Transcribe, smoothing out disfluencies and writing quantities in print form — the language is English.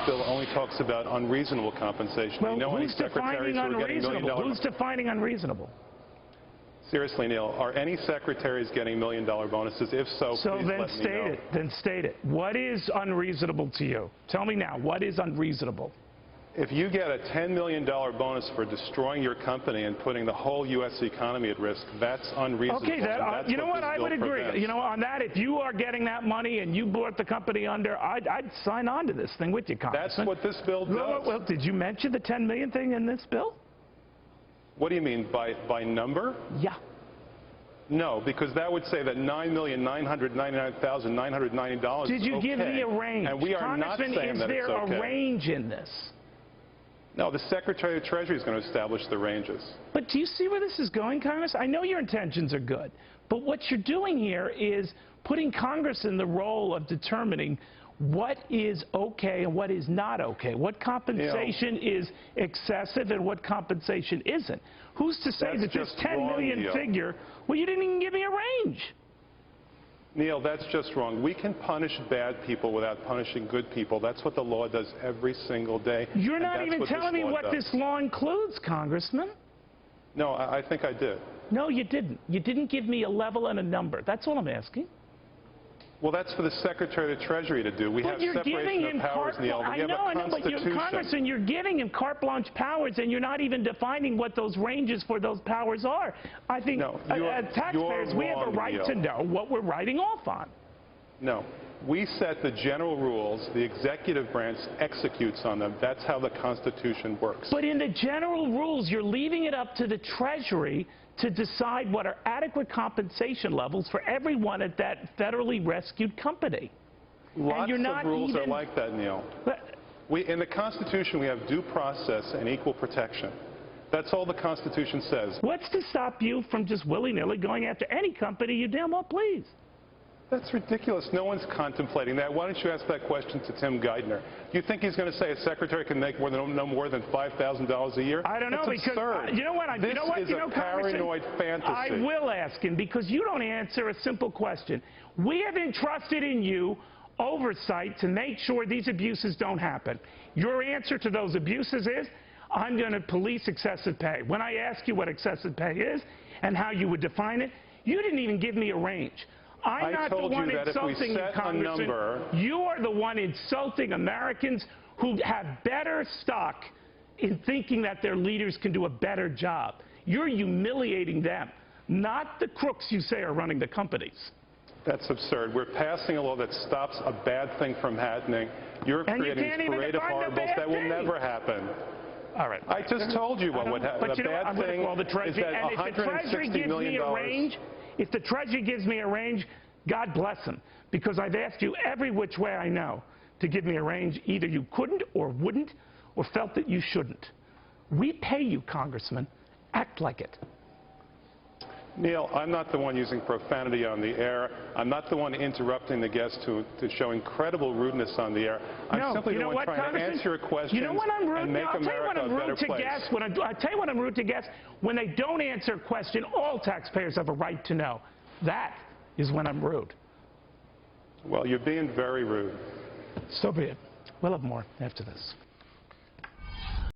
bill only talks about unreasonable compensation. Well, you know any who's secretaries defining who are getting $1 unreasonable? million? Who's defining unreasonable? Seriously, Neil, are any secretaries getting $1 million bonuses? If so, please then let me state know. it. Then state it. What is unreasonable to you? Tell me now. What is unreasonable? If you get a $10 million bonus for destroying your company and putting the whole U.S. economy at risk, that's unreasonable. Okay, you know what? I would agree. Prevents. You know, on that, if you are getting that money and you brought the company under, I'd sign on to this thing with you, Congressman. That's what this bill does. Well, did you mention the $10 million thing in this bill? What do you mean, by number? Yeah. No, because that would say that $9,999,990 Did you okay, give me a range? And we are not saying that it's okay. Is there a range in this? No, the Secretary of the Treasury is going to establish the ranges. But do you see where this is going, Congress? I know your intentions are good, but what you're doing here is putting Congress in the role of determining what is okay and what is not okay, what compensation is excessive and what compensation isn't. Who's to say that this 10 million figure, well, you didn't even give me a range. Neil, that's just wrong. We can punish bad people without punishing good people. That's what the law does every single day. You're not even telling me what this law includes, Congressman. No, I think I did. No, you didn't. You didn't give me a level and a number. That's all I'm asking. Well, that's for the Secretary of the Treasury to do. We have separation of powers, Neil. We have a Constitution. But Congressman, you're giving him carte blanche powers, and you're not even defining what those ranges for those powers are. I think as taxpayers, we have a right to know what we're writing off on. No. We set the general rules. The executive branch executes on them. That's how the Constitution works. But in the general rules, you're leaving it up to the Treasury to decide what are adequate compensation levels for everyone at that federally rescued company. Lots of rules are like that, Neil. In the Constitution, we have due process and equal protection. That's all the Constitution says. What's to stop you from just willy-nilly going after any company you damn well please? That's ridiculous. No one's contemplating that. Why don't you ask that question to Tim Geithner? Do you think he's going to say a secretary can make no more than $5,000 a year? I don't know, because you know what? This is a paranoid fantasy. I will ask him because you don't answer a simple question. We have entrusted in you oversight to make sure these abuses don't happen. Your answer to those abuses is, I'm going to police excessive pay. When I ask you what excessive pay is and how you would define it, you didn't even give me a range. I'm not the one insulting you, Congressman. You are the one insulting Americans who have better stock in thinking that their leaders can do a better job. You're humiliating them, not the crooks you say are running the companies. That's absurd. We're passing a law that stops a bad thing from happening. You're creating a parade of horribles that will never happen. All right. I just told you what would happen. But a bad thing is that $160 million. If the Treasury gives me a range, God bless them, because I've asked you every which way I know to give me a range. Either you couldn't or wouldn't or felt that you shouldn't. We pay you, Congressman. Act like it. Neil, I'm not the one using profanity on the air. I'm not the one interrupting the guest to show incredible rudeness on the air. I'm simply the one trying to answer your questions and make America a better place. I'll tell you when I'm rude to guests. When they don't answer a question, all taxpayers have a right to know. That is when I'm rude. Well, you're being very rude. So be it. We'll have more after this.